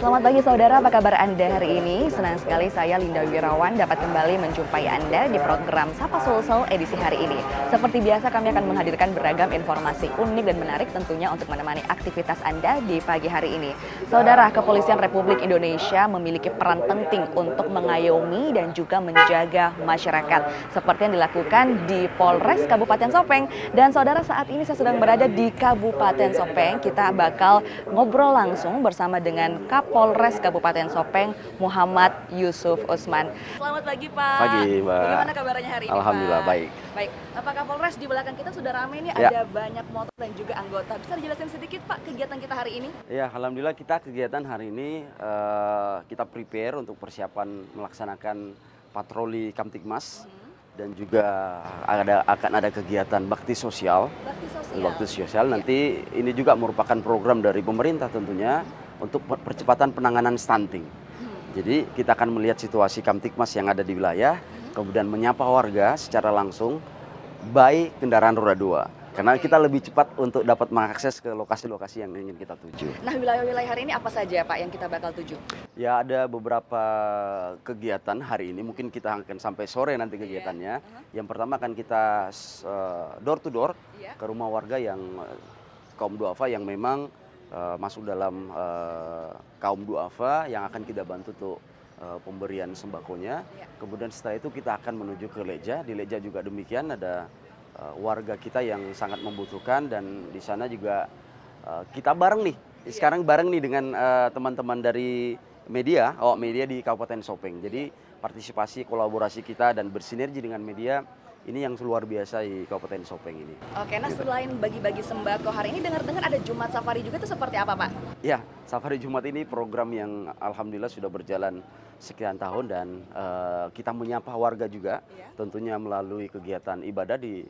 Selamat pagi saudara, apa kabar Anda hari ini? Senang sekali saya Linda Wirawan dapat kembali menjumpai Anda di program Sapa Sulsel edisi hari ini. Seperti biasa kami akan menghadirkan beragam informasi unik dan menarik tentunya untuk menemani aktivitas Anda di pagi hari ini. Saudara, Kepolisian Republik Indonesia memiliki peran penting untuk mengayomi dan juga menjaga masyarakat. Seperti yang dilakukan di Polres Kabupaten Sopeng. Dan saudara, saat ini saya sedang berada di Kabupaten Sopeng. Kita bakal ngobrol langsung bersama dengan Kapolres Kabupaten Sopeng, Muhammad Yusuf Usman. Selamat pagi, Pak. Pagi, Mbak. Bagaimana kabarnya hari ini, Alhamdulillah, Pak? baik. Baik. Pak Kapolres, di belakang kita sudah ramai nih, Ya. ada banyak motor dan juga anggota. Bisa dijelasin sedikit, Pak, kegiatan kita hari ini? Ya, alhamdulillah kita kegiatan hari ini kita prepare untuk persiapan melaksanakan patroli Kamtibmas dan juga akan ada kegiatan bakti sosial. Bakti sosial. Nanti ini juga merupakan program dari pemerintah tentunya untuk percepatan penanganan stunting. Jadi kita akan melihat situasi Kamtibmas yang ada di wilayah, kemudian menyapa warga secara langsung, baik kendaraan roda 2. Karena kita lebih cepat untuk dapat mengakses ke lokasi-lokasi yang ingin kita tuju. Nah, wilayah-wilayah hari ini apa saja, Pak, yang kita bakal tuju? Ya, ada beberapa kegiatan hari ini, mungkin kita akan sampai sore nanti kegiatannya. Yang pertama akan kita door to door ke rumah warga yang kaum duafa yang memang masuk dalam kaum duafa yang akan kita bantu untuk pemberian sembakonya. Kemudian setelah itu kita akan menuju ke Leja. Di Leja juga demikian, ada warga kita yang sangat membutuhkan, dan di sana juga kita bareng nih. Sekarang bareng nih dengan teman-teman dari media, awak media di Kabupaten Sopeng. Jadi partisipasi kolaborasi kita dan bersinergi dengan media ini yang luar biasa di Kabupaten Sopeng ini. Oke, nah selain bagi-bagi sembako hari ini, dengar-dengar ada Jumat Safari juga, itu seperti apa, Pak? Ya, Safari Jumat ini program yang alhamdulillah sudah berjalan sekian tahun, dan kita menyapa warga juga, tentunya melalui kegiatan ibadah di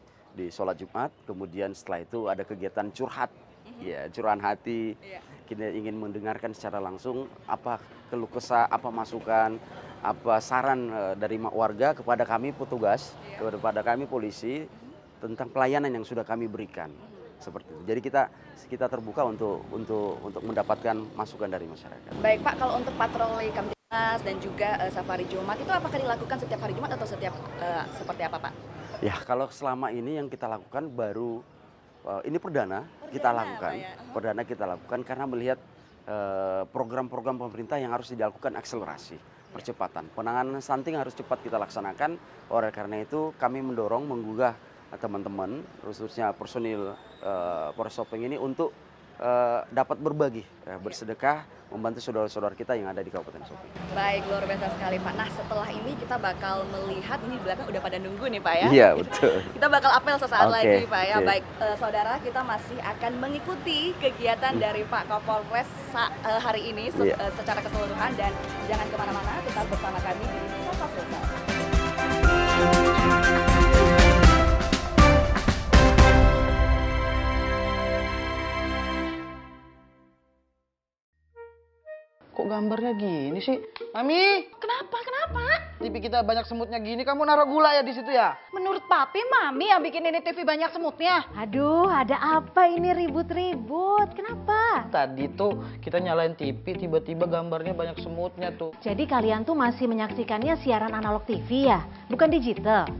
sholat Jumat. Kemudian setelah itu ada kegiatan curhat, ya, curahan hati. Kita ingin mendengarkan secara langsung apa keluh kesah, apa masukan, apa saran dari warga kepada kami petugas, kepada kami polisi tentang pelayanan yang sudah kami berikan. Seperti itu. Jadi kita terbuka untuk mendapatkan masukan dari masyarakat. Baik, Pak, kalau untuk patroli Kamtibmas dan juga Safari Jumat itu apakah dilakukan setiap hari Jumat atau setiap seperti apa, Pak? Ya, kalau selama ini yang kita lakukan baru ini perdana kita lakukan. Perdana kita lakukan karena melihat program-program pemerintah yang harus dilakukan akselerasi, percepatan. Penanganan stunting harus cepat kita laksanakan. Oleh karena itu kami mendorong, menggugah teman-teman, khususnya personil Polres Sopeng ini untuk dapat berbagi, bersedekah, membantu saudara-saudara kita yang ada di Kabupaten Sopeng. Baik, luar biasa sekali, Pak. Nah, setelah ini kita bakal melihat, ini di belakang udah pada nunggu nih, Pak, ya? Iya, betul. Kita bakal apel sesaat lagi, Pak, ya. Okay. Baik, saudara, kita masih akan mengikuti kegiatan dari Pak Kapolres hari ini secara keseluruhan, dan jangan kemana-mana, tetap bersama kami di Sapa Sulsel. Kok gambarnya gini sih? Mami! Kenapa? TV kita banyak semutnya gini, kamu naruh gula ya di situ ya? Menurut Papi, Mami yang bikin ini TV banyak semutnya. Aduh, ada apa ini ribut-ribut? Kenapa? Tadi tuh kita nyalain TV, tiba-tiba gambarnya banyak semutnya tuh. Jadi kalian tuh masih menyaksikannya siaran analog TV ya? Bukan digital?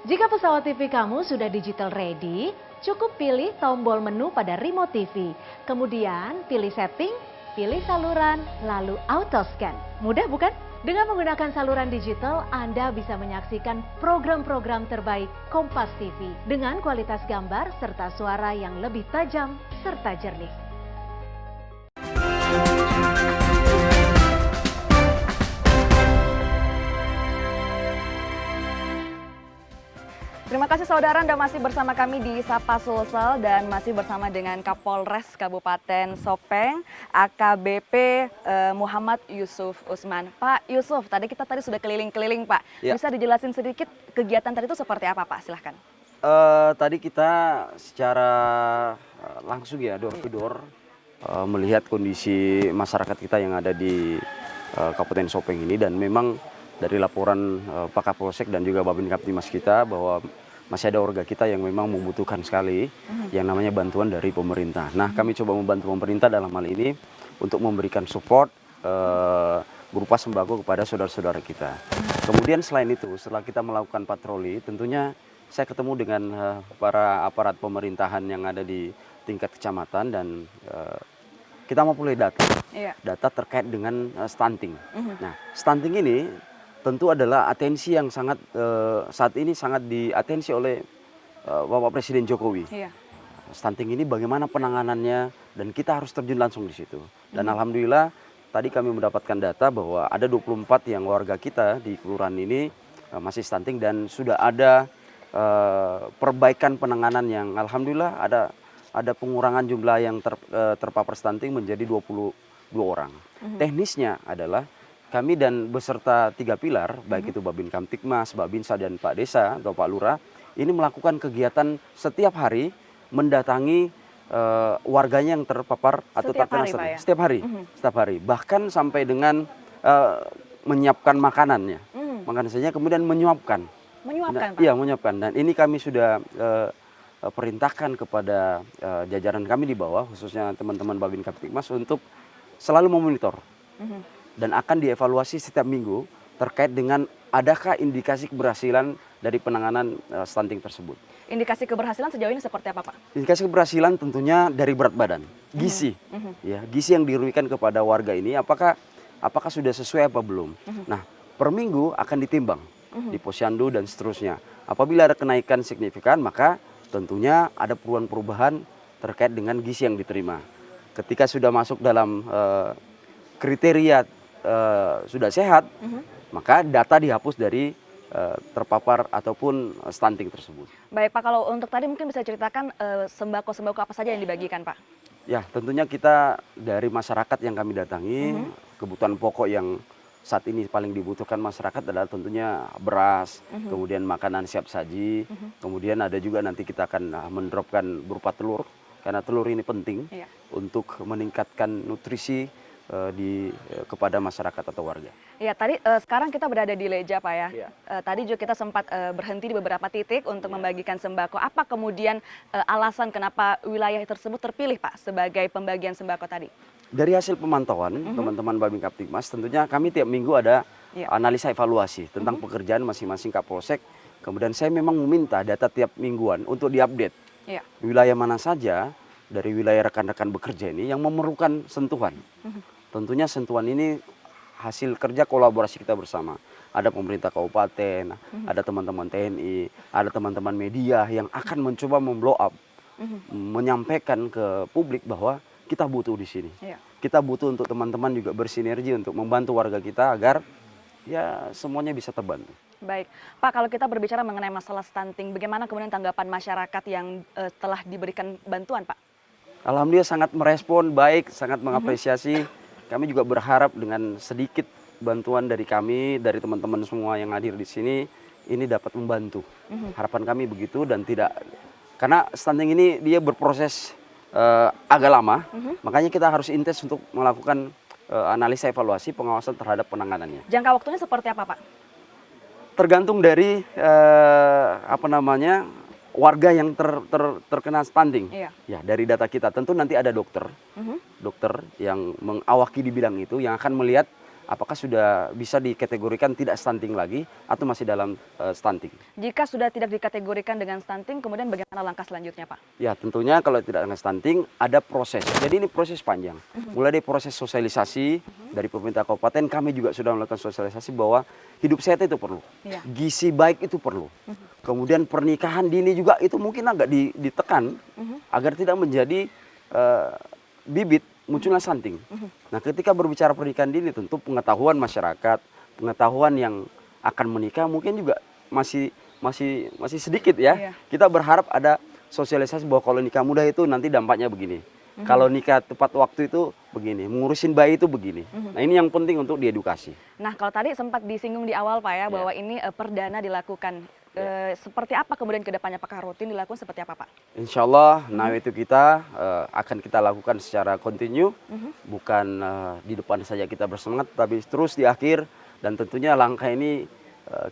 Jika pesawat TV kamu sudah digital ready, cukup pilih tombol menu pada remote TV. Kemudian pilih setting, pilih saluran, lalu auto scan. Mudah bukan? Dengan menggunakan saluran digital, Anda bisa menyaksikan program-program terbaik Kompas TV dengan kualitas gambar serta suara yang lebih tajam serta jernih. Terima kasih saudara, Anda masih bersama kami di Sapa Sulsel dan masih bersama dengan Kapolres Kabupaten Sopeng, AKBP Muhammad Yusuf Usman. Pak Yusuf, tadi sudah keliling-keliling, Pak. Ya. Bisa dijelasin sedikit kegiatan tadi itu seperti apa, Pak? Silahkan. Tadi kita secara langsung ya, door to door, melihat kondisi masyarakat kita yang ada di Kabupaten Sopeng ini, dan memang dari laporan Pak Kapolsek dan juga Babin Kamtibmas kita bahwa masih ada warga kita yang memang membutuhkan sekali yang namanya bantuan dari pemerintah. Nah, kami coba membantu pemerintah dalam hal ini untuk memberikan support berupa sembako kepada saudara-saudara kita. Kemudian selain itu, setelah kita melakukan patroli, tentunya saya ketemu dengan para aparat pemerintahan yang ada di tingkat kecamatan dan kita memperoleh data, data terkait dengan stunting. Nah, stunting ini tentu adalah atensi yang sangat saat ini sangat diatensi oleh Bapak Presiden Jokowi. Stunting ini bagaimana penanganannya dan kita harus terjun langsung di situ. Dan alhamdulillah tadi kami mendapatkan data bahwa ada 24 yang warga kita di kelurahan ini masih stunting dan sudah ada perbaikan penanganan yang alhamdulillah ada pengurangan jumlah yang terpapar stunting menjadi 22 orang. Teknisnya adalah kami dan beserta 3 pilar, baik itu Babin Kamtibmas, Babinsa dan Pak Desa atau Pak Lurah, ini melakukan kegiatan setiap hari mendatangi warganya yang terpapar atau terkena stunting. Setiap hari. Bahkan sampai dengan menyiapkan makanannya. Makan saja kemudian menyuapkan. Menyuapkan, Pak? Iya, menyuapkan. Dan ini kami sudah perintahkan kepada jajaran kami di bawah, khususnya teman-teman Babin Kamtibmas untuk selalu memonitor dan akan dievaluasi setiap minggu terkait dengan adakah indikasi keberhasilan dari penanganan stunting tersebut. Indikasi keberhasilan sejauh ini seperti apa, Pak? Indikasi keberhasilan tentunya dari berat badan, gizi, ya gizi yang dirugikan kepada warga ini apakah sudah sesuai apa belum. Nah, per minggu akan ditimbang di posyandu dan seterusnya. Apabila ada kenaikan signifikan, maka tentunya ada perubahan-perubahan terkait dengan gizi yang diterima. Ketika sudah masuk dalam kriteria sudah sehat, maka data dihapus dari terpapar ataupun stunting tersebut. Baik Pak, kalau untuk tadi mungkin bisa ceritakan sembako-sembako apa saja yang dibagikan Pak? Ya, tentunya kita dari masyarakat yang kami datangi, kebutuhan pokok yang saat ini paling dibutuhkan masyarakat adalah tentunya beras, kemudian makanan siap saji, kemudian ada juga nanti kita akan mendropkan berupa telur, karena telur ini penting untuk meningkatkan nutrisi kepada masyarakat atau warga. Ya, tadi sekarang kita berada di Leja Pak ya. Tadi juga kita sempat berhenti di beberapa titik untuk membagikan sembako. Apa kemudian alasan kenapa wilayah tersebut terpilih Pak sebagai pembagian sembako tadi? Dari hasil pemantauan teman-teman Babin Kamtibmas, tentunya kami tiap minggu ada analisa evaluasi tentang pekerjaan masing-masing Kapolsek. Kemudian saya memang meminta data tiap mingguan untuk diupdate. Wilayah mana saja dari wilayah rekan-rekan bekerja ini yang memerlukan sentuhan. Tentunya sentuhan ini hasil kerja kolaborasi kita bersama. Ada pemerintah kabupaten, ada teman-teman TNI, ada teman-teman media yang akan mencoba memblow up, menyampaikan ke publik bahwa kita butuh di sini. Kita butuh untuk teman-teman juga bersinergi untuk membantu warga kita agar ya semuanya bisa terbantu. Baik, Pak, kalau kita berbicara mengenai masalah stunting, bagaimana kemudian tanggapan masyarakat yang telah diberikan bantuan, Pak? Alhamdulillah sangat merespon baik, sangat mengapresiasi. Kami juga berharap dengan sedikit bantuan dari kami, dari teman-teman semua yang hadir di sini, ini dapat membantu. Harapan kami begitu dan tidak, karena stunting ini dia berproses agak lama, makanya kita harus intens untuk melakukan analisa evaluasi pengawasan terhadap penanganannya. Jangka waktunya seperti apa, Pak? Tergantung dari warga yang terkena stunting. Ya, dari data kita tentu nanti ada dokter yang mengawaki di bidang itu yang akan melihat apakah sudah bisa dikategorikan tidak stunting lagi atau masih dalam stunting. Jika sudah tidak dikategorikan dengan stunting, kemudian bagaimana langkah selanjutnya, Pak? Ya, tentunya kalau tidak dengan stunting ada proses. Jadi ini proses panjang. Mulai dari proses sosialisasi dari pemerintah kabupaten, kami juga sudah melakukan sosialisasi bahwa hidup sehat itu perlu. Gizi baik itu perlu. Kemudian pernikahan dini juga itu mungkin agak ditekan agar tidak menjadi bibit munculnya stunting. Nah, ketika berbicara pernikahan dini tentu pengetahuan masyarakat, pengetahuan yang akan menikah mungkin juga masih sedikit ya. Kita berharap ada sosialisasi bahwa kalau nikah muda itu nanti dampaknya begini. Kalau nikah tepat waktu itu begini, mengurusin bayi itu begini. Nah, ini yang penting untuk diedukasi. Nah, kalau tadi sempat disinggung di awal Pak ya, bahwa ini perdana dilakukan. Seperti apa kemudian ke depannya, apakah rutin dilakukan seperti apa Pak? Insya Allah itu kita akan kita lakukan secara kontinu, bukan di depan saja kita bersemangat, tapi terus di akhir, dan tentunya langkah ini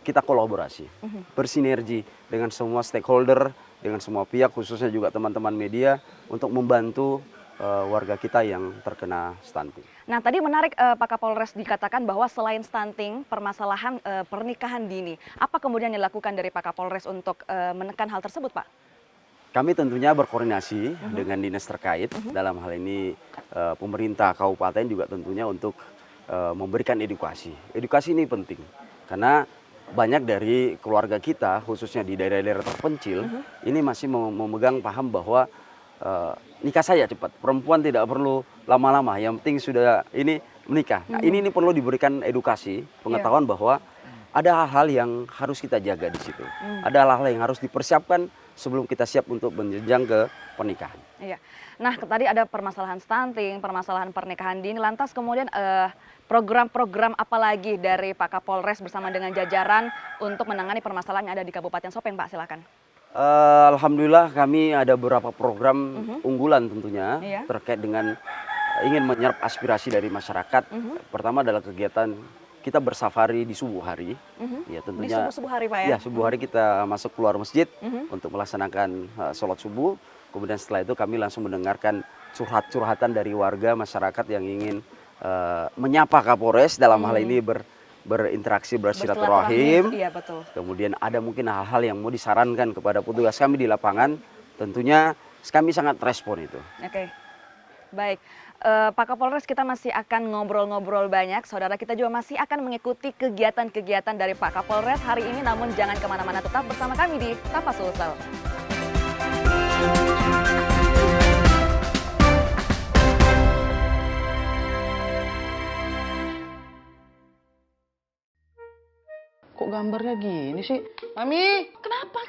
kita kolaborasi, bersinergi dengan semua stakeholder, dengan semua pihak, khususnya juga teman-teman media, untuk membantu warga kita yang terkena stunting. Nah, tadi menarik Pak Kapolres dikatakan bahwa selain stunting, permasalahan pernikahan dini. Apa kemudian dilakukan dari Pak Kapolres untuk menekan hal tersebut, Pak? Kami tentunya berkoordinasi dengan dinas terkait. Dalam hal ini pemerintah kabupaten juga tentunya untuk memberikan edukasi. Edukasi ini penting karena banyak dari keluarga kita, khususnya di daerah-daerah terpencil, ini masih memegang paham bahwa nikah saja cepat. Perempuan tidak perlu lama-lama, yang penting sudah ini menikah. Nah, ini perlu diberikan edukasi, pengetahuan bahwa ada hal-hal yang harus kita jaga di situ. Ada hal-hal yang harus dipersiapkan sebelum kita siap untuk menjenjang ke pernikahan. Iya. Nah, tadi ada permasalahan stunting, permasalahan pernikahan dini. Lantas kemudian program-program apa lagi dari Pak Kapolres bersama dengan jajaran untuk menangani permasalahan yang ada di Kabupaten Sopeng, Pak? Silakan. Alhamdulillah kami ada beberapa program unggulan tentunya terkait dengan ingin menyerap aspirasi dari masyarakat. Pertama adalah kegiatan kita bersafari di subuh hari. Ya tentunya. Di subuh hari, Pak, ya? Ya, subuh hari kita masuk keluar masjid untuk melaksanakan sholat subuh. Kemudian setelah itu kami langsung mendengarkan curhat-curhatan dari warga masyarakat yang ingin menyapa Kapolres dalam hal ini berinteraksi, bersilaturahim. Iya, betul. Kemudian ada mungkin hal-hal yang mau disarankan kepada petugas kami di lapangan. Tentunya kami sangat respon itu. Oke, baik. Pak Kapolres, kita masih akan ngobrol-ngobrol banyak. Saudara, kita juga masih akan mengikuti kegiatan-kegiatan dari Pak Kapolres hari ini. Namun jangan kemana-mana, tetap bersama kami di Sapa Sulsel. Kok gambarnya gini sih? Mami, Kenapa?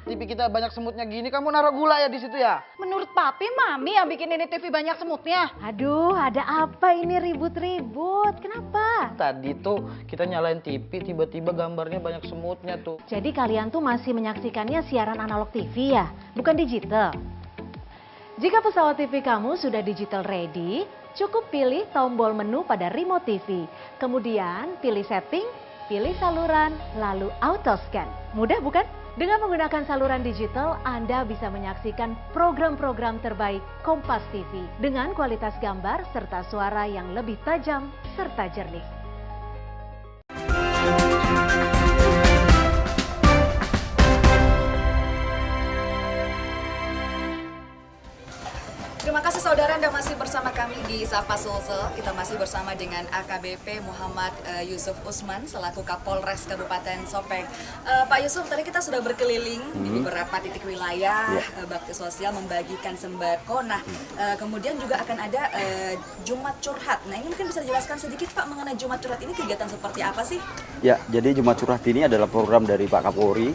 TV kita banyak semutnya gini, kamu naruh gula ya di situ ya? Menurut Papi, Mami yang bikin ini TV banyak semutnya. Aduh, ada apa ini ribut-ribut? Kenapa? Tadi tuh kita nyalain TV, tiba-tiba gambarnya banyak semutnya tuh. Jadi kalian tuh masih menyaksikannya siaran analog TV ya, bukan digital? Jika pesawat TV kamu sudah digital ready, cukup pilih tombol menu pada remote TV. Kemudian pilih setting, pilih saluran, lalu auto scan. Mudah bukan? Dengan menggunakan saluran digital, Anda bisa menyaksikan program-program terbaik Kompas TV dengan kualitas gambar serta suara yang lebih tajam serta jernih. Terima kasih saudara, Anda masih bersama kami di Sapa Sulsel. Kita masih bersama dengan AKBP Muhammad Yusuf Usman selaku Kapolres Kabupaten Sopeng. Pak Yusuf, tadi kita sudah berkeliling di beberapa titik wilayah bakti sosial membagikan sembako. Nah, kemudian juga akan ada Jumat Curhat. Nah, ini mungkin bisa dijelaskan sedikit Pak mengenai Jumat Curhat ini kegiatan seperti apa sih? Ya, jadi Jumat Curhat ini adalah program dari Pak Kapolri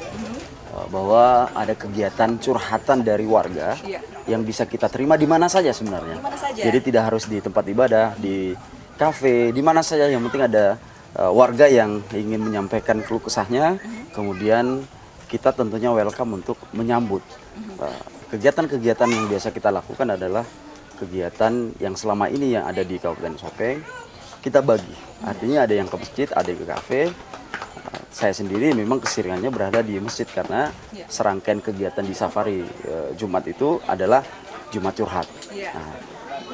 bahwa ada kegiatan curhatan dari warga yang bisa kita terima di mana saja sebenarnya. Di mana saja? Jadi tidak harus di tempat ibadah, di kafe, di mana saja. Yang penting ada warga yang ingin menyampaikan keluh kesahnya. Kemudian kita tentunya welcome untuk menyambut. Kegiatan-kegiatan yang biasa kita lakukan adalah kegiatan yang selama ini yang ada di Kabupaten Sopeng kita bagi. Artinya ada yang ke masjid, ada yang ke kafe. Saya sendiri memang keseringannya berada di masjid karena serangkaian kegiatan di safari Jumat itu adalah Jumat Curhat. Nah,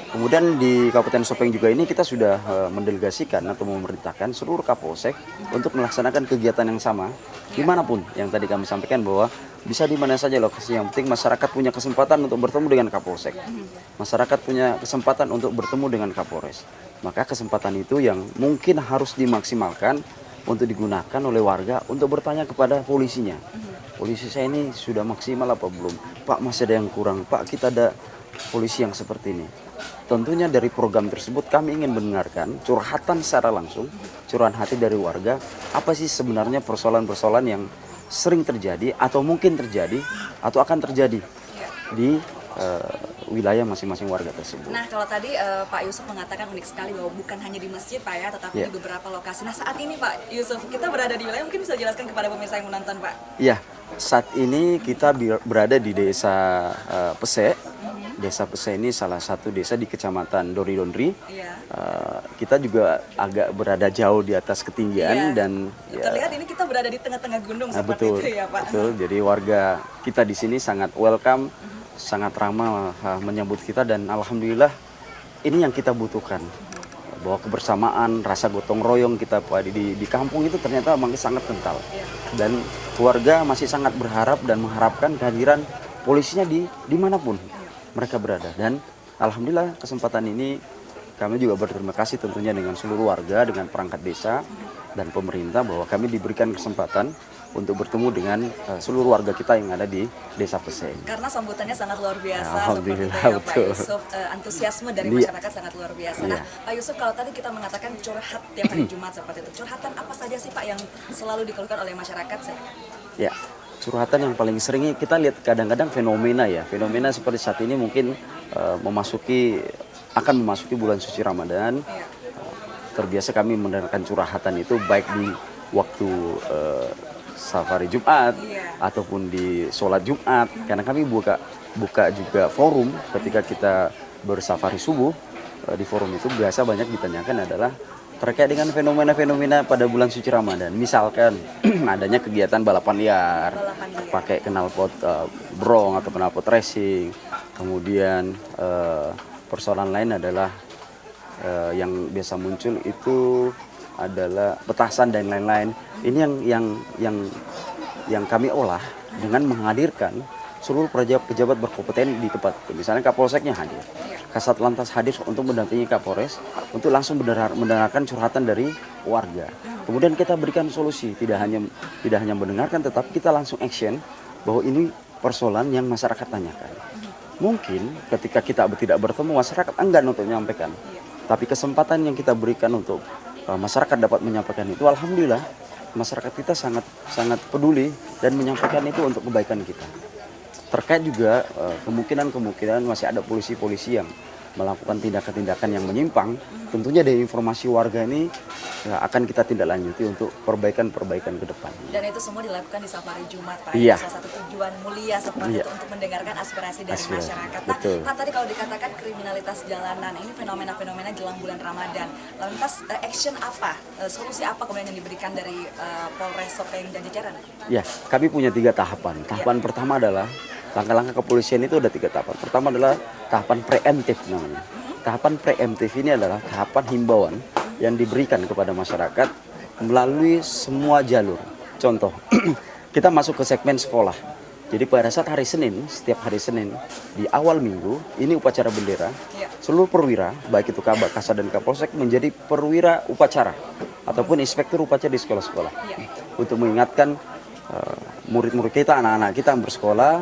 kemudian di Kabupaten Sopeng juga ini kita sudah mendelegasikan atau memerintahkan seluruh Kapolsek untuk melaksanakan kegiatan yang sama dimanapun. Yang tadi kami sampaikan bahwa bisa di mana saja lokasi, yang penting masyarakat punya kesempatan untuk bertemu dengan Kapolsek. Masyarakat punya kesempatan untuk bertemu dengan Kapolres. Maka kesempatan itu yang mungkin harus dimaksimalkan untuk digunakan oleh warga untuk bertanya kepada polisinya. Polisi saya ini sudah maksimal apa belum? Pak, masih ada yang kurang. Pak, kita ada polisi yang seperti ini. Tentunya dari program tersebut kami ingin mendengarkan curhatan secara langsung, curahan hati dari warga. Apa sih sebenarnya persoalan-persoalan yang sering terjadi atau mungkin terjadi atau akan terjadi di wilayah masing-masing warga tersebut. Nah, kalau tadi Pak Yusuf mengatakan unik sekali bahwa bukan hanya di masjid Pak ya, tetapi di beberapa lokasi. Nah, saat ini Pak Yusuf, kita berada di wilayah, mungkin bisa jelaskan kepada pemirsa yang menonton Pak? Iya, saat ini kita berada di desa Pese. Desa Pese ini salah satu desa di Kecamatan Dori-Dondri. Kita juga agak berada jauh di atas ketinggian dan terlihat ini kita berada di tengah-tengah gunung seperti betul, itu ya Pak. Betul, jadi warga kita di sini sangat welcome sangat ramah menyambut kita, dan alhamdulillah ini yang kita butuhkan. Bahwa kebersamaan, rasa gotong royong kita di kampung itu ternyata masih sangat kental. Dan keluarga masih sangat berharap dan mengharapkan kehadiran polisinya dimanapun mereka berada. Dan alhamdulillah kesempatan ini kami juga berterima kasih tentunya dengan seluruh warga, dengan perangkat desa dan pemerintah, bahwa kami diberikan kesempatan untuk bertemu dengan seluruh warga kita yang ada di Desa Peseng. Karena sambutannya sangat luar biasa, Alhamdulillah, seperti itu ya Pak betul. Yusuf. Antusiasme dari Iya. masyarakat sangat luar biasa. Iya. Nah, Pak Yusuf, kalau tadi kita mengatakan curhat tiap hari Jumat seperti itu, curhatan apa saja sih Pak yang selalu dikeluhkan oleh masyarakat? Ya, curhatan yang paling sering kita lihat kadang-kadang fenomena ya. Fenomena seperti saat ini mungkin akan memasuki bulan suci Ramadan. Iya. Terbiasa kami mendengarkan curhatan itu baik di waktu safari Jumat ataupun di sholat Jumat, karena kami buka juga forum ketika kita bersafari subuh. Di forum itu biasa banyak ditanyakan adalah terkait dengan fenomena-fenomena pada bulan suci Ramadan. Misalkan adanya kegiatan balapan liar, pakai knalpot brong atau knalpot racing. Kemudian persoalan lain adalah yang biasa muncul itu adalah petasan dan lain-lain. Ini yang kami olah dengan menghadirkan seluruh pejabat berkompeten di tempat itu. Misalnya Kapolseknya hadir, Kasat Lantas hadir untuk mendampingi Kapolres untuk langsung mendengarkan curhatan dari warga. Kemudian kita berikan solusi, tidak hanya mendengarkan, tetapi kita langsung action bahwa ini persoalan yang masyarakat tanyakan. Mungkin ketika kita tidak bertemu, masyarakat enggan untuk menyampaikan. Tapi kesempatan yang kita berikan untuk masyarakat dapat menyampaikan itu, alhamdulillah masyarakat kita sangat peduli dan menyampaikan itu untuk kebaikan kita. Terkait juga kemungkinan masih ada polisi-polisi yang melakukan tindakan-tindakan yang menyimpang, tentunya dari informasi warga ini akan kita tindak lanjuti untuk perbaikan-perbaikan ke depan. Dan itu semua dilakukan di safari Jumat Pak. Iya. Salah satu tujuan mulia seperti Iya. itu untuk mendengarkan aspirasi dari masyarakat. Nah, Betul. Pak, tadi kalau dikatakan kriminalitas jalanan, ini fenomena-fenomena jelang bulan Ramadan. Lantas action apa, solusi apa kemudian yang diberikan dari Polres Sopeng dan jajaran? Ya, kami punya 3 tahapan. Tahapan pertama adalah langkah-langkah kepolisian itu ada 3 tahapan. Pertama adalah tahapan preemptif namanya. Tahapan preemptif ini adalah tahapan himbauan yang diberikan kepada masyarakat melalui semua jalur. Contoh, kita masuk ke segmen sekolah. Jadi pada saat hari Senin, setiap hari Senin di awal minggu, ini upacara bendera. Seluruh perwira, baik itu Kabak, Kasat dan Kapolsek menjadi perwira upacara ataupun inspektur upacara di sekolah-sekolah. Untuk mengingatkan murid-murid kita, anak-anak kita yang bersekolah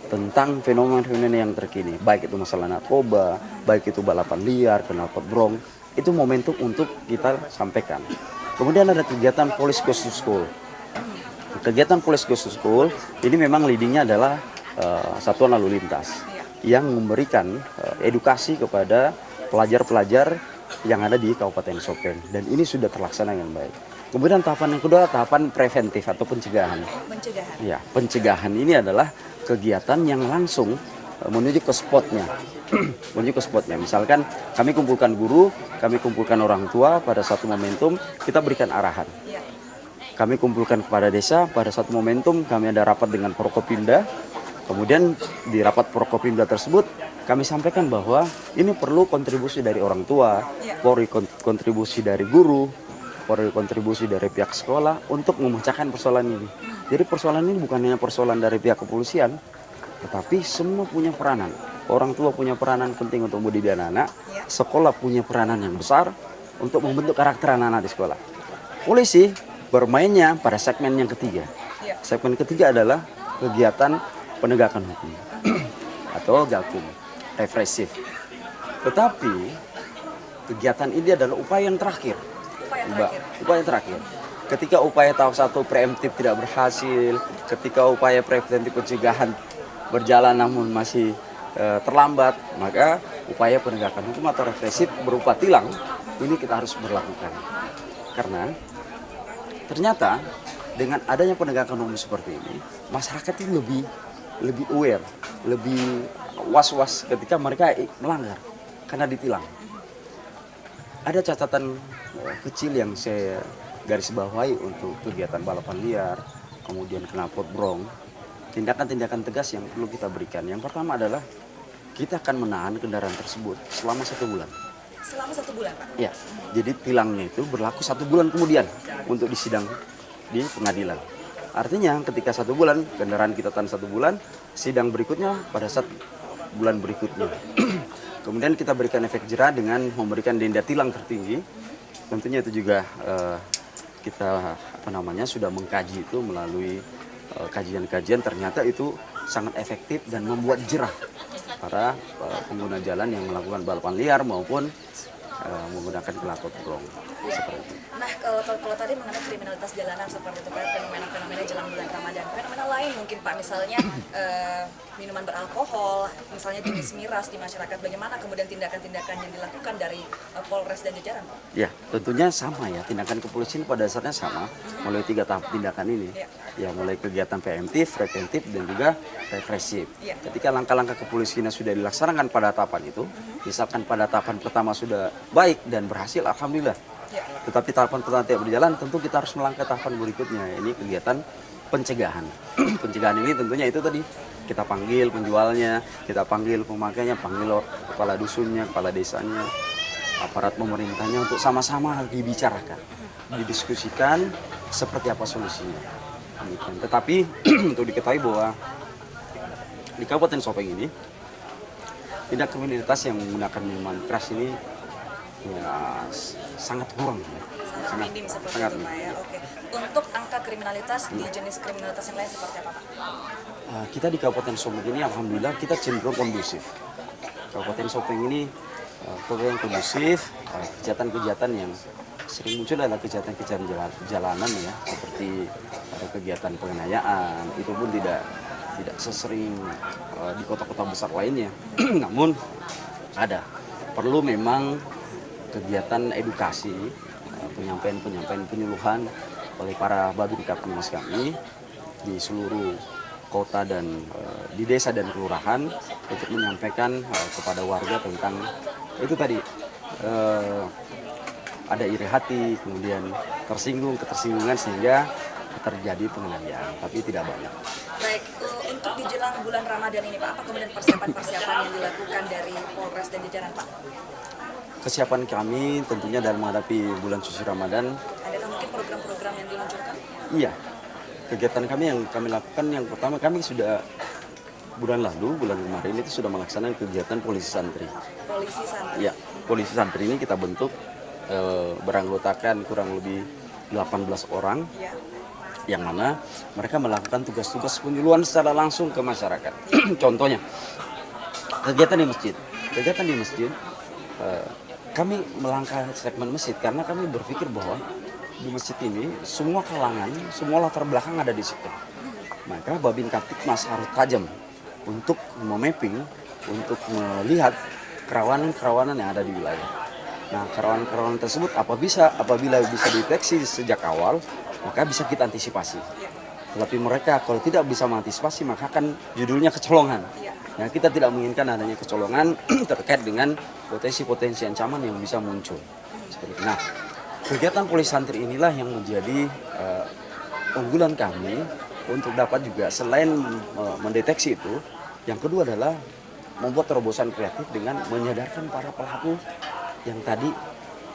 tentang fenomena-fenomena yang terkini, baik itu masalah narkoba, baik itu balapan liar, knalpot brong, itu momentum untuk kita sampaikan. Kemudian ada kegiatan Police Goes to School. Kegiatan Police Goes to School ini memang leadingnya adalah satuan lalu lintas yang memberikan edukasi kepada pelajar-pelajar yang ada di Kabupaten Sopeng, dan ini sudah terlaksana dengan baik. Kemudian tahapan yang kedua, tahapan preventif atau pencegahan. Ya, pencegahan ini adalah kegiatan yang langsung menuju ke spotnya. Menuju ke spotnya. Misalkan kami kumpulkan guru, kami kumpulkan orang tua, pada satu momentum kita berikan arahan. Kami kumpulkan kepada desa, pada satu momentum kami ada rapat dengan Prokopimda. Kemudian di rapat Prokopimda tersebut kami sampaikan bahwa ini perlu kontribusi dari orang tua, kontribusi dari guru, kontribusi dari pihak sekolah untuk memecahkan persoalan ini. Jadi persoalan ini bukan hanya persoalan dari pihak kepolisian, tetapi semua punya peranan. Orang tua punya peranan penting untuk mendidik anak-anak, sekolah punya peranan yang besar untuk membentuk karakter anak-anak di sekolah. Polisi bermainnya pada segmen yang ketiga. Segmen ketiga adalah kegiatan penegakan hukum atau gakum, represif. Tetapi kegiatan ini adalah upaya yang terakhir. Upaya terakhir. Ketika upaya tahap 1 preemptif tidak berhasil, ketika upaya preventif pencegahan berjalan namun masih terlambat, maka upaya penegakan hukum atau represif berupa tilang ini kita harus berlakukan. Karena ternyata dengan adanya penegakan hukum seperti ini, masyarakat itu lebih aware, lebih was-was ketika mereka melanggar karena ditilang. Ada catatan kecil yang saya garis bawahi untuk kegiatan balapan liar, kemudian knalpot brong. tindakan-tindakan tegas yang perlu kita berikan. Yang pertama adalah kita akan menahan kendaraan tersebut selama 1 bulan. Selama 1 bulan, Pak? Ya, jadi tilangnya itu berlaku 1 bulan kemudian untuk disidang di pengadilan. Artinya ketika 1 bulan, kendaraan kita tahan 1 bulan, sidang berikutnya pada saat bulan berikutnya. Kemudian kita berikan efek jera dengan memberikan denda tilang tertinggi. Tentunya itu juga kita sudah mengkaji itu melalui kajian-kajian, ternyata itu sangat efektif dan membuat jerah para pengguna jalan yang melakukan balapan liar maupun menggunakan knalpot blong seperti itu. Nah, kalau tadi mengenai kriminalitas jalanan seperti itu, Pak, fenomena-fenomena jelang bulan Ramadan, fenomena lain mungkin, Pak, misalnya minuman beralkohol, misalnya jenis miras di masyarakat, bagaimana kemudian tindakan-tindakan yang dilakukan dari Polres dan jajaran, Pak? Ya, tentunya sama ya, tindakan kepolisian pada dasarnya sama, mulai 3 tahap tindakan ini. Ya, mulai kegiatan preventif, preventif, dan juga represif. Ketika langkah-langkah kepolisian sudah dilaksanakan pada tahapan itu, misalkan pada tahapan pertama sudah baik dan berhasil, alhamdulillah. Tetapi tahapan pertama tidak berjalan, tentu kita harus melangkah tahapan berikutnya. Ini kegiatan pencegahan. Pencegahan ini tentunya itu tadi, kita panggil penjualnya, kita panggil pemakainya, panggil kepala dusunnya, kepala desanya, aparat pemerintahnya untuk sama-sama dibicarakan, didiskusikan seperti apa solusinya. Tetapi untuk diketahui bahwa di Kabupaten Sopeng ini tindak kriminalitas yang menggunakan minuman keras ini ya sangat kurang. Sangat minim seperti itu, Pak, ya. Oke. Untuk angka kriminalitas di jenis kriminalitas yang lain seperti apa, Pak? Kita di Kabupaten Sopeng ini alhamdulillah kita cenderung kondusif. Kabupaten Sopeng ini yang kondusif, kejahatan-kejahatan yang sering muncul adalah kejahatan-kejahatan jalanan ya, seperti ada kegiatan penganiayaan, itu pun tidak sesering di kota-kota besar lainnya. Namun ada, perlu memang kegiatan edukasi, penyampaian penyuluhan oleh para babin Kapolres kami di seluruh kota dan di desa dan kelurahan untuk menyampaikan kepada warga tentang itu tadi, ada iri hati, kemudian ketersinggungan sehingga terjadi penganiayaan, tapi tidak banyak. Baik, untuk di jelang bulan Ramadan ini, Pak, apa kemudian persiapan-persiapan yang dilakukan dari Polres dan jajaran, Pak? Kesiapan kami tentunya dalam menghadapi bulan suci Ramadan. Adakah mungkin program-program yang diluncurkan? Iya, kegiatan kami yang kami lakukan, yang pertama kami sudah bulan kemarin itu sudah melaksanakan kegiatan polisi santri. Polisi santri? Iya, polisi santri ini kita bentuk beranggotakan kurang lebih 18 orang. Ya. Yang mana mereka melakukan tugas-tugas penyuluhan secara langsung ke masyarakat. Contohnya, kegiatan di masjid, kami melangkah segmen masjid karena kami berpikir bahwa di masjid ini semua kalangan, semua latar belakang ada di situ. Maka Babin Kaptipmas harus tajam untuk memapping, untuk melihat kerawanan-kerawanan yang ada di wilayah. Nah, kerawanan-kerawanan tersebut apabila bisa dideteksi sejak awal, maka bisa kita antisipasi. Tetapi mereka kalau tidak bisa mengantisipasi, maka akan judulnya kecolongan. Nah, kita tidak menginginkan adanya kecolongan terkait dengan potensi-potensi ancaman yang bisa muncul. Seperti itu. Nah, kegiatan polisi santri inilah yang menjadi unggulan kami untuk dapat juga selain mendeteksi itu, yang kedua adalah membuat terobosan kreatif dengan menyadarkan para pelaku yang tadi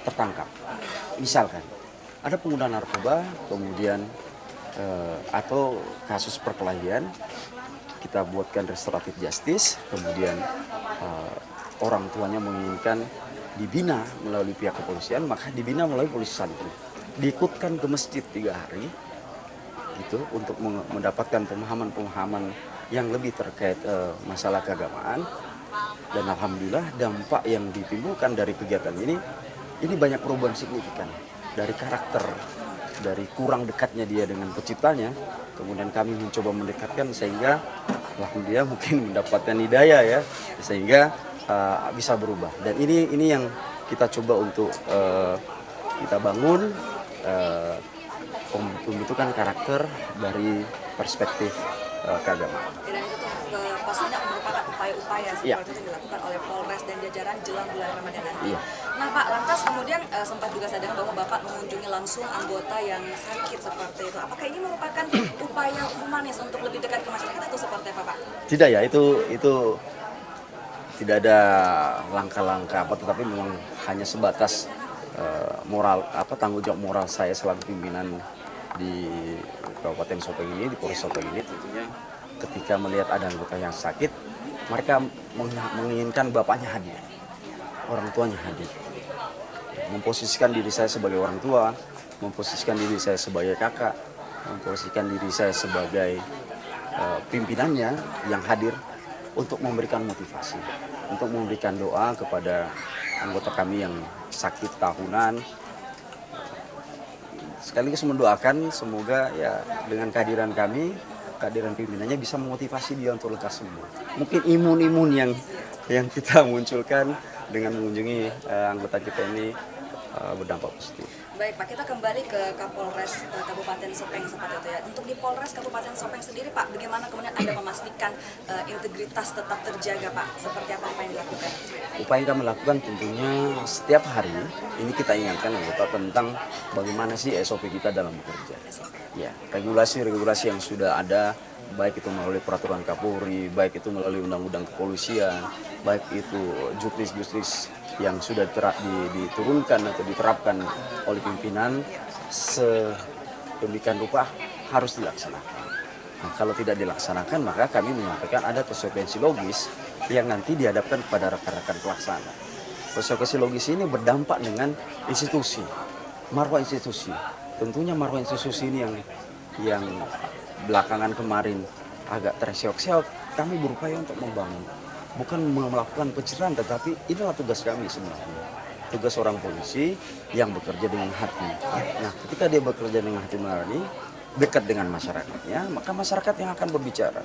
tertangkap. Misalkan ada pengguna narkoba, kemudian atau kasus perkelahian, kita buatkan restoratif justice, kemudian orang tuanya menginginkan dibina melalui pihak kepolisian, maka dibina melalui polisi santri. Diikutkan ke masjid 3 hari, gitu, untuk mendapatkan pemahaman-pemahaman yang lebih terkait masalah keagamaan. Dan alhamdulillah dampak yang ditimbulkan dari kegiatan ini banyak perubahan signifikan dari karakter, dari kurang dekatnya dia dengan penciptanya, kemudian kami mencoba mendekatkan sehingga alhamdulillah mungkin mendapatkan hidayah ya, sehingga bisa berubah. Dan ini yang kita coba untuk kita bangun, pembentukan karakter dari perspektif keagamaan. Dan itu pastinya merupakan upaya-upaya Iya. seperti itu yang dilakukan oleh Polres dan jajaran jelang bulan Ramadan nanti. Iya. Nah Pak, lantas kemudian sempat juga saya dengar bahwa Bapak mengunjungi langsung anggota yang sakit seperti itu. Apakah ini merupakan upaya humanis untuk lebih dekat ke masyarakat atau seperti apa Pak? Tidak ya, itu tidak ada langkah-langkah apa, tetapi memang hanya sebatas moral tanggung jawab moral saya selaku pimpinan di Kabupaten Sopeng ini, di Polres Sopeng ini. Tentunya ketika melihat ada anggota yang sakit, mereka menginginkan bapaknya hadir, orang tuanya hadir. Memposisikan diri saya sebagai orang tua, memposisikan diri saya sebagai kakak, memposisikan diri saya sebagai pimpinannya yang hadir untuk memberikan motivasi, untuk memberikan doa kepada anggota kami yang sakit tahunan. Sekaligus mendoakan semoga ya dengan kehadiran kami, kehadiran pimpinannya bisa memotivasi dia untuk lekas sembuh. Mungkin imun-imun yang kita munculkan dengan mengunjungi anggota kita ini berdampak positif. Baik Pak, kita kembali ke Kapolres Kabupaten Sopeng seperti itu ya. Untuk di Polres Kabupaten Sopeng sendiri Pak, bagaimana kemudian Anda memastikan integritas tetap terjaga Pak? Seperti apa yang dilakukan? Upaya yang kami lakukan tentunya setiap hari ini kita ingatkan anggota tentang bagaimana sih SOP kita dalam bekerja. Ya, regulasi-regulasi yang sudah ada, baik itu melalui peraturan Kapolri, baik itu melalui undang-undang kepolisian, baik itu juknis-juknis yang sudah diturunkan atau diterapkan oleh pimpinan sedemikian rupa harus dilaksanakan. Nah, kalau tidak dilaksanakan maka kami menyampaikan ada konsekuensi logis yang nanti dihadapkan kepada rekan-rekan pelaksana. Konsekuensi logis ini berdampak dengan institusi, marwah institusi. Tentunya marwah institusi ini yang belakangan kemarin agak terseok-seok, kami berupaya untuk membangun. Bukan melakukan pencerahan, tetapi inilah tugas kami sebenarnya. Tugas orang polisi yang bekerja dengan hati. Nah, ketika dia bekerja dengan hati nurani, dekat dengan masyarakatnya, maka masyarakat yang akan berbicara.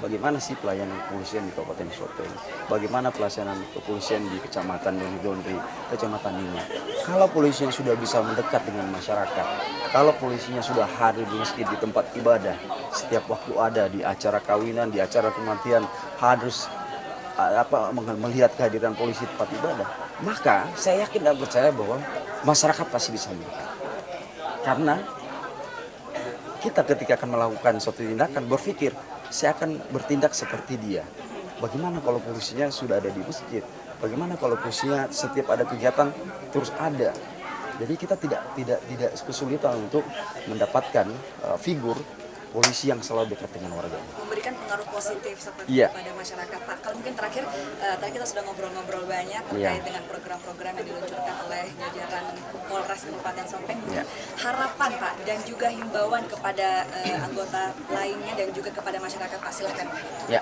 Bagaimana sih pelayanan kepolisian di Kabupaten Sopeng? Bagaimana pelayanan kepolisian di Kecamatan Dondri, Kecamatan Ningrat? Kalau polisinya sudah bisa mendekat dengan masyarakat, kalau polisinya sudah hadir di masjid, di tempat ibadah, setiap waktu ada di acara kawinan, di acara kematian, harus melihat kehadiran polisi di tempat ibadah, maka saya yakin dan percaya bahwa masyarakat pasti bisa melihat. Karena kita ketika akan melakukan suatu tindakan berpikir, saya akan bertindak seperti dia. Bagaimana kalau polisinya sudah ada di masjid? Bagaimana kalau polisinya setiap ada kegiatan terus ada? Jadi kita tidak kesulitan untuk mendapatkan figur polisi yang selalu dekat dengan warga. Memberikan pengaruh positif seperti pada masyarakat Pak. Kalau mungkin terakhir, tadi kita sudah ngobrol-ngobrol banyak terkait dengan program-program yang diluncurkan oleh jajaran Polres Kabupaten Sopeng. Harapan Pak dan juga himbauan kepada anggota lainnya dan juga kepada masyarakat Pak, silakan. Ya,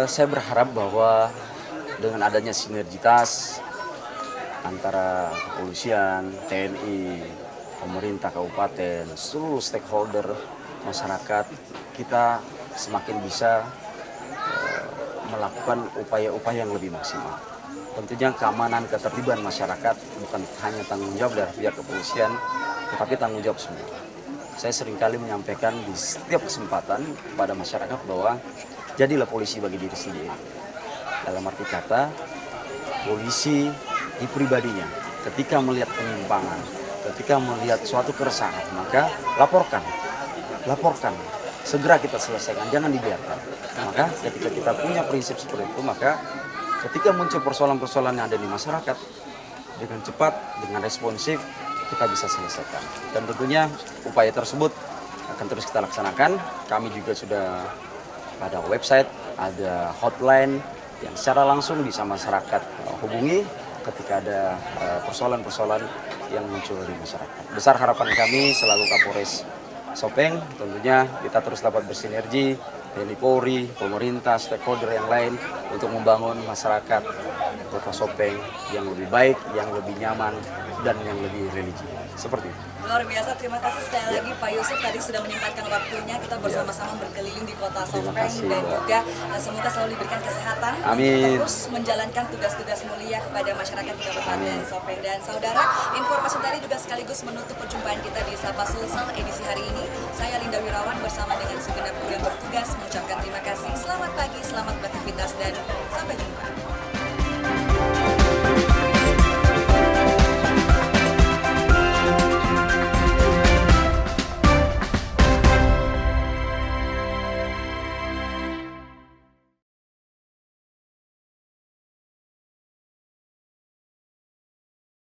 saya berharap bahwa dengan adanya sinergitas antara kepolisian, TNI, pemerintah kabupaten, seluruh stakeholder masyarakat, kita semakin bisa melakukan upaya-upaya yang lebih maksimal. Tentunya keamanan, ketertiban masyarakat bukan hanya tanggung jawab dari pihak kepolisian, tetapi tanggung jawab semua. Saya seringkali menyampaikan di setiap kesempatan kepada masyarakat bahwa jadilah polisi bagi diri sendiri. Dalam arti kata, polisi di pribadinya, ketika melihat penyimpangan, ketika melihat suatu keresahan, maka laporkan, segera kita selesaikan, jangan dibiarkan. Maka ketika kita punya prinsip seperti itu, maka ketika muncul persoalan-persoalan yang ada di masyarakat, dengan cepat, dengan responsif, kita bisa selesaikan. Dan tentunya upaya tersebut akan terus kita laksanakan. Kami juga sudah ada website, ada hotline yang secara langsung bisa masyarakat hubungi ketika ada persoalan-persoalan yang muncul di masyarakat. Besar harapan kami selalu Kapolres Sopeng, tentunya kita terus dapat bersinergi TNI Polri, pemerintah, stakeholder yang lain untuk membangun masyarakat Kota Sopeng yang lebih baik, yang lebih nyaman, dan yang lebih religi. Seperti itu. Luar biasa, terima kasih sekali lagi Pak Yusuf tadi sudah menyempatkan waktunya kita bersama-sama berkeliling di Kota Terima Sopeng kasih, dan Mbak. juga semoga selalu diberikan kesehatan Amin. terus menjalankan tugas-tugas mulia kepada masyarakat di Kabupaten Sopeng. Dan saudara, informasi tadi juga sekaligus menutup perjumpaan kita di Sapa Sulsel edisi hari ini. Saya Linda Wirawan bersama dengan segenap kru yang bertugas mengucapkan terima kasih. Selamat pagi, selamat beraktivitas dan